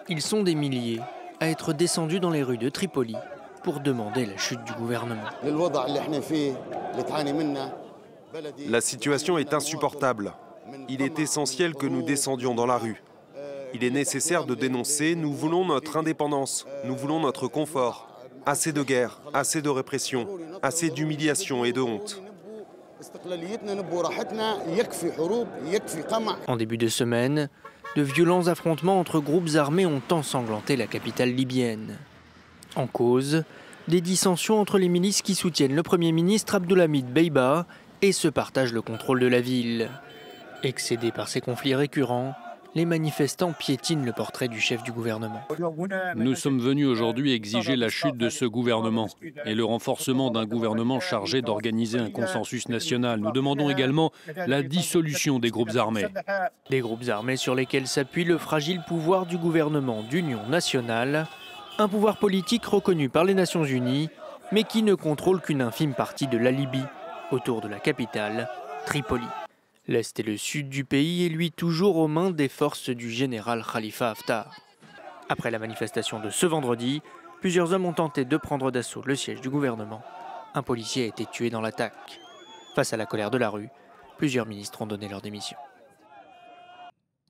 Ils sont des milliers à être descendus dans les rues de Tripoli pour demander la chute du gouvernement. La situation est insupportable. Il est essentiel que nous descendions dans la rue. Il est nécessaire de dénoncer, nous voulons notre indépendance, nous voulons notre confort. Assez de guerre, assez de répression, assez d'humiliation et de honte. En début de semaine, de violents affrontements entre groupes armés ont ensanglanté la capitale libyenne. En cause, des dissensions entre les milices qui soutiennent le Premier ministre Abdulhamid Dbeibah et se partagent le contrôle de la ville. Excédés par ces conflits récurrents, les manifestants piétinent le portrait du chef du gouvernement. Nous sommes venus aujourd'hui exiger la chute de ce gouvernement et le renforcement d'un gouvernement chargé d'organiser un consensus national. Nous demandons également la dissolution des groupes armés. Des groupes armés sur lesquels s'appuie le fragile pouvoir du gouvernement d'union nationale, un pouvoir politique reconnu par les Nations Unies, mais qui ne contrôle qu'une infime partie de la Libye, autour de la capitale, Tripoli. L'Est et le Sud du pays est lui toujours aux mains des forces du général Khalifa Haftar. Après la manifestation de ce vendredi, plusieurs hommes ont tenté de prendre d'assaut le siège du gouvernement. Un policier a été tué dans l'attaque. Face à la colère de la rue, plusieurs ministres ont donné leur démission.